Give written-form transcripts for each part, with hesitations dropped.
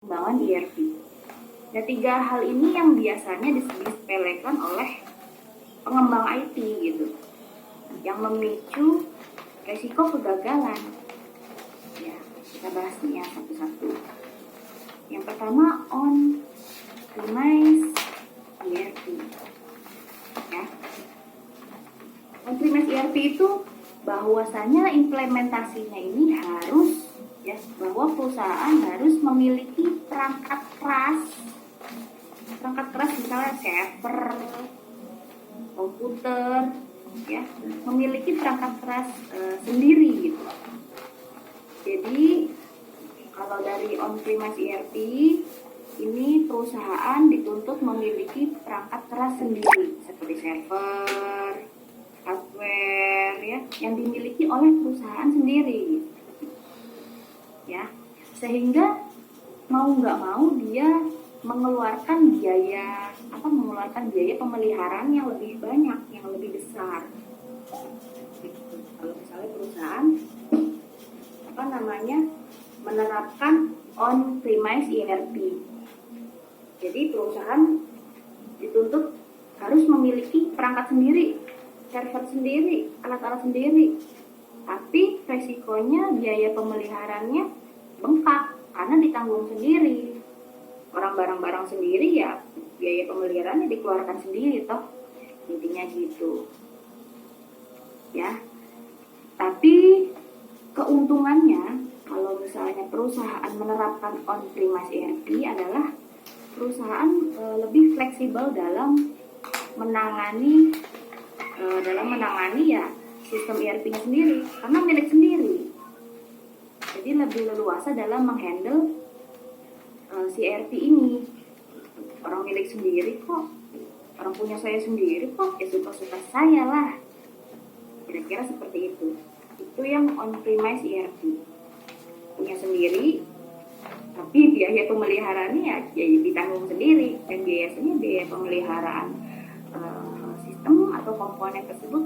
pengembangan ERP. Nah, tiga hal ini yang biasanya disepelekan oleh pengembang IT gitu, yang memicu resiko kegagalan. Ya, kita bahas nih ya satu-satu. Yang pertama, on-premise ERP. Ya, on-premise ERP itu bahwasanya implementasinya ini harus bahwa perusahaan harus memiliki perangkat keras misalnya server, komputer, ya, memiliki perangkat keras sendiri gitu. Jadi kalau dari on-premise ERP ini perusahaan dituntut memiliki perangkat keras sendiri seperti server, hardware, ya, yang dimiliki oleh perusahaan sendiri. Ya, sehingga mau nggak mau dia mengeluarkan biaya pemeliharaan yang lebih banyak, yang lebih besar. Kalau misalnya perusahaan menerapkan on-premise ERP, jadi perusahaan dituntut harus memiliki perangkat sendiri, server sendiri, alat-alat sendiri. Tapi resikonya biaya pemeliharaannya bengkak karena ditanggung sendiri. Orang barang-barang sendiri, ya biaya pemeliharaannya dikeluarkan sendiri toh. Intinya gitu. Ya. Tapi keuntungannya kalau misalnya perusahaan menerapkan on-premise ERP adalah perusahaan lebih fleksibel dalam menangani ya sistem ERP-nya sendiri, karena milik sendiri. Jadi lebih leluasa dalam menghandle si ERP ini. Orang milik sendiri kok, orang punya saya sendiri kok, ya suka-suka saya lah. Kira-kira seperti itu. Itu yang on-premise ERP. Punya sendiri, tapi biaya pemeliharaannya ya ditanggung sendiri. Dan biasanya biaya pemeliharaan sistem atau komponen tersebut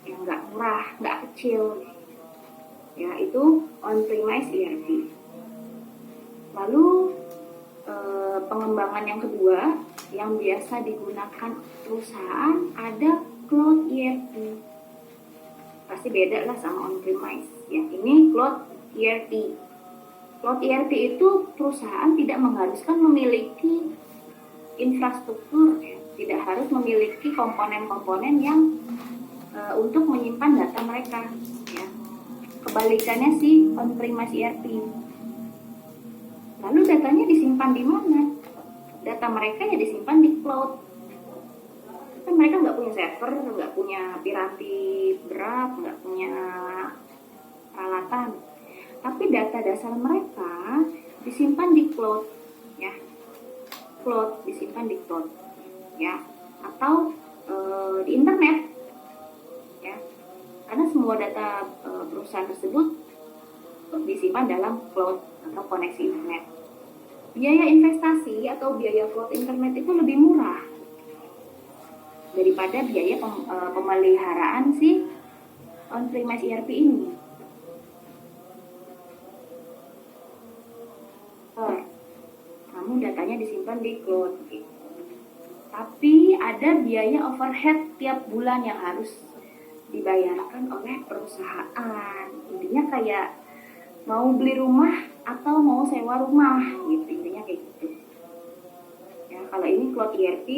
yang nggak murah, nggak kecil. Ya, itu on-premise ERP. Lalu pengembangan yang kedua yang biasa digunakan perusahaan ada cloud ERP. Pasti beda lah sama on-premise. Ya, ini cloud ERP. Cloud ERP itu perusahaan tidak mengharuskan memiliki infrastruktur, ya. Tidak harus memiliki komponen-komponen yang untuk menyimpan data mereka. Ya. Kebalikannya sih on-premise ERP. Lalu datanya disimpan di mana? Data mereka ya disimpan di cloud. Kan mereka nggak punya server, nggak punya piranti berat, nggak punya peralatan. Tapi data dasar mereka disimpan di cloud, ya. Cloud disimpan di cloud, ya, atau di internet, ya. Karena semua data perusahaan tersebut disimpan dalam cloud atau koneksi internet. Biaya investasi atau biaya cloud internet itu lebih murah daripada biaya pemeliharaan si on-premise ERP ini. Namun datanya disimpan di cloud. Tapi ada biaya overhead tiap bulan yang harus dibayarkan oleh perusahaan. Intinya kayak mau beli rumah atau mau sewa rumah gitu, intinya kayak gitu. Ya, kalau ini cloud ERP,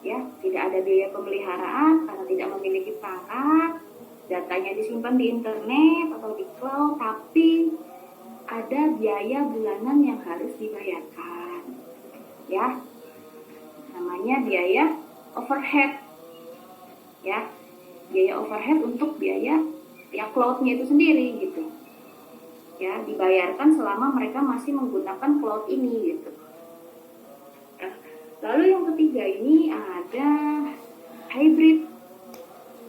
ya tidak ada biaya pemeliharaan karena tidak memiliki perangkat, datanya disimpan di internet atau di cloud, tapi ada biaya bulanan yang harus dibayarkan, ya, namanya biaya overhead, ya, biaya overhead untuk biaya ya cloud-nya itu sendiri gitu, ya, dibayarkan selama mereka masih menggunakan cloud ini gitu. Nah, lalu yang ketiga ini ada hybrid,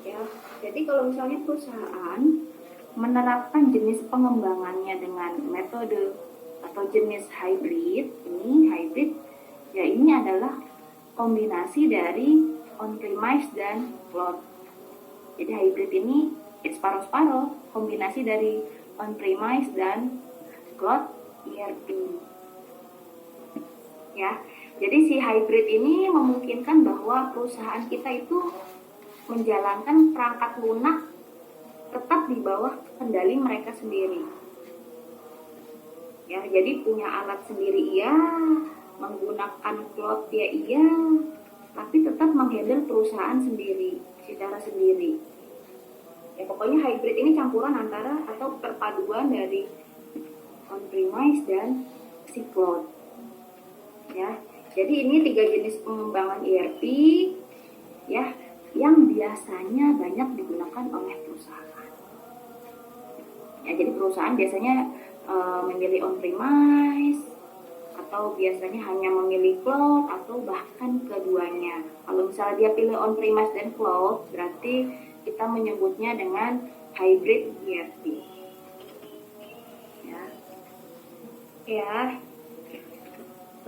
ya. Jadi kalau misalnya perusahaan menerapkan jenis pengembangannya dengan metode atau jenis hybrid, ya ini adalah kombinasi dari on-premise dan cloud. Jadi hybrid ini separuh-separuh, kombinasi dari on-premise dan cloud ERP. ya. Jadi si hybrid ini memungkinkan bahwa perusahaan kita itu menjalankan perangkat lunak tetap di bawah kendali mereka sendiri. Ya, jadi punya alat sendiri iya, menggunakan cloud ya iya, tapi tetap menghandle perusahaan sendiri, secara sendiri. Ya, pokoknya hybrid ini campuran antara atau perpaduan dari on-premise dan si cloud. Ya, jadi ini 3 jenis pengembangan ERP ya yang biasanya banyak digunakan oleh perusahaan. Ya, jadi perusahaan biasanya memilih on-premise atau biasanya hanya memilih cloud atau bahkan keduanya. Kalau misalnya dia pilih on-premise dan cloud, berarti kita menyebutnya dengan hybrid ERP. Ya.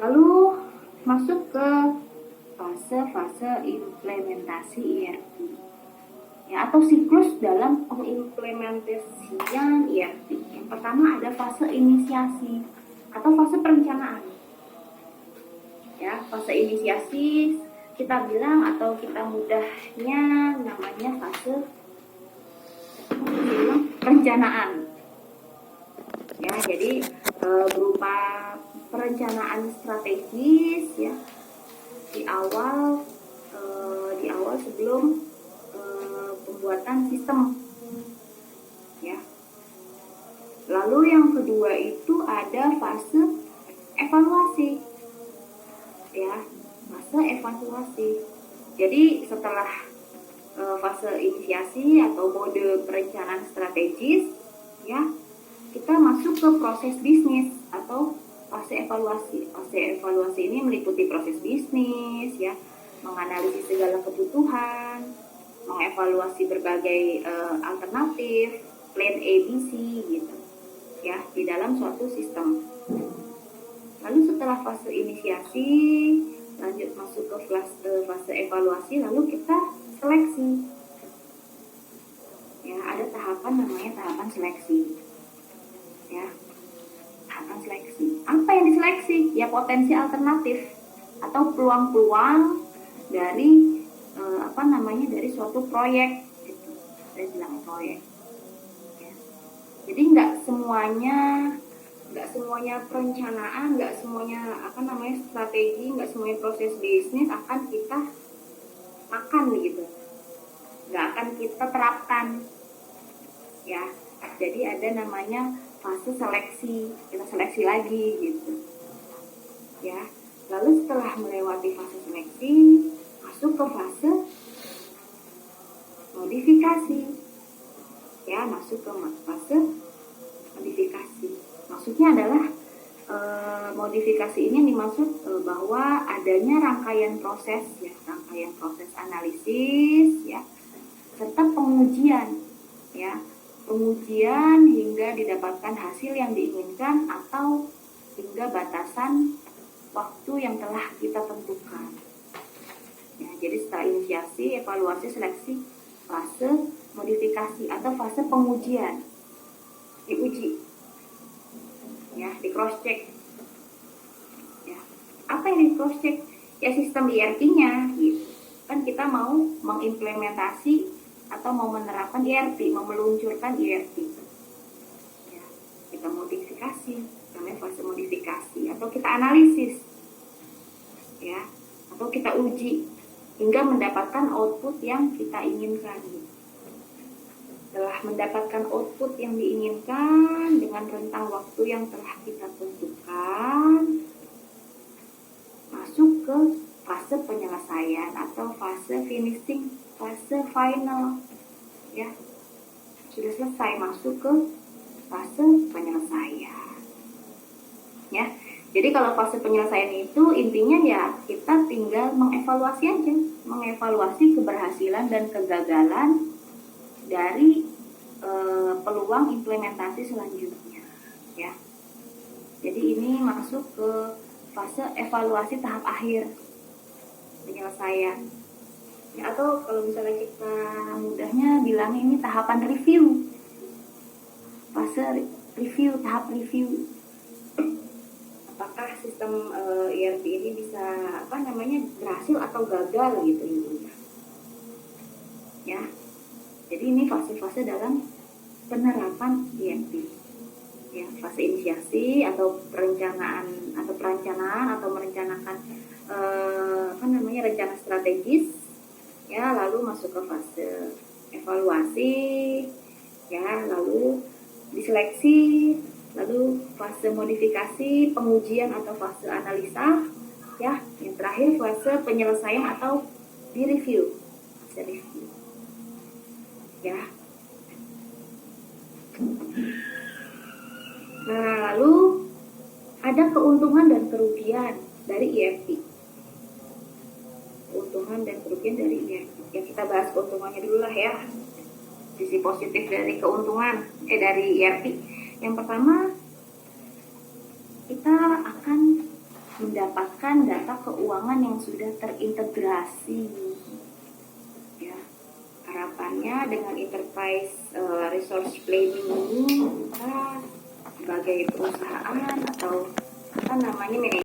Lalu masuk ke fase-fase implementasi ERP. Ya, atau siklus dalam pengimplementasian ERP. Yang pertama ada fase inisiasi atau fase perencanaan. Ya, fase inisiasi kita bilang atau kita mudahnya namanya fase perencanaan. Ya, jadi berupa perencanaan strategis ya di awal sebelum pembuatan sistem ya. Lalu yang kedua itu ada fase evaluasi ya, fase evaluasi. Jadi setelah fase inisiasi atau mode perencanaan strategis ya, kita masuk ke proses bisnis atau fase evaluasi. Fase evaluasi ini meliputi proses bisnis ya, menganalisis segala kebutuhan, mengevaluasi berbagai alternatif, plan ABC gitu ya di dalam suatu sistem. Lalu setelah fase inisiasi lanjut masuk ke fase evaluasi, lalu kita seleksi. Ya, ada tahapan namanya tahapan seleksi. Ya, tahapan seleksi. Apa yang diseleksi? Ya, potensi alternatif atau peluang-peluang dari dari suatu proyek gitu. Saya bilang proyek. Ya. Jadi nggak semuanya perencanaan, nggak semuanya strategi, nggak semuanya proses bisnis akan kita makan gitu. Nggak akan kita terapkan. Ya. Jadi ada namanya fase seleksi, kita seleksi lagi gitu ya. Lalu setelah melewati fase seleksi masuk ke fase modifikasi ya, masuk ke fase modifikasi. Maksudnya adalah modifikasi ini dimaksud bahwa adanya rangkaian proses analisis ya, serta pengujian ya, pengujian hingga didapatkan hasil yang diinginkan atau hingga batasan waktu yang telah kita tentukan. Ya, jadi setelah inisiasi, evaluasi, seleksi, fase modifikasi atau fase pengujian, diuji, ya, di cross check. Ya, apa yang di cross check? Ya, sistem ERP-nya, gitu. Kan kita mau mengimplementasi atau mau menerapkan ERP, mau meluncurkan ERP. Ya, kita modifikasi, namanya fase modifikasi, atau kita analisis, ya, atau kita uji hingga mendapatkan output yang kita inginkan. Setelah mendapatkan output yang diinginkan dengan rentang waktu yang telah kita tentukan, masuk ke fase penyelesaian atau fase finishing, fase final ya. Sudah selesai, masuk ke fase penyelesaian ya. Jadi kalau fase penyelesaian itu intinya ya kita tinggal mengevaluasi aja, mengevaluasi keberhasilan dan kegagalan dari peluang implementasi selanjutnya ya. Jadi ini masuk ke fase evaluasi tahap akhir penyelesaian ya, atau kalau misalnya kita mudahnya bilang ini tahapan review, fase review, tahap review apakah sistem ERP ini bisa berhasil atau gagal gitu intinya. Ya. Jadi ini fase-fase dalam penerapan ERP. Ya, fase inisiasi atau perencanaan atau merencanakan rencana strategis, ya, lalu masuk ke fase evaluasi, ya, lalu diseleksi, lalu fase modifikasi, pengujian atau fase analisa, ya, yang terakhir fase penyelesaian atau di review, fase review, ya. Nah, lalu ada keuntungan dan kerugian dari ERP. Keuntungan dan kerugian dari ERP. Ya, kita bahas keuntungannya dulu lah ya. Sisi positif dari keuntungan dari ERP. Yang pertama, kita akan mendapatkan data keuangan yang sudah terintegrasi. Ya, harapannya dengan enterprise resource planning ini kita sebagai perusahaan atau manajemen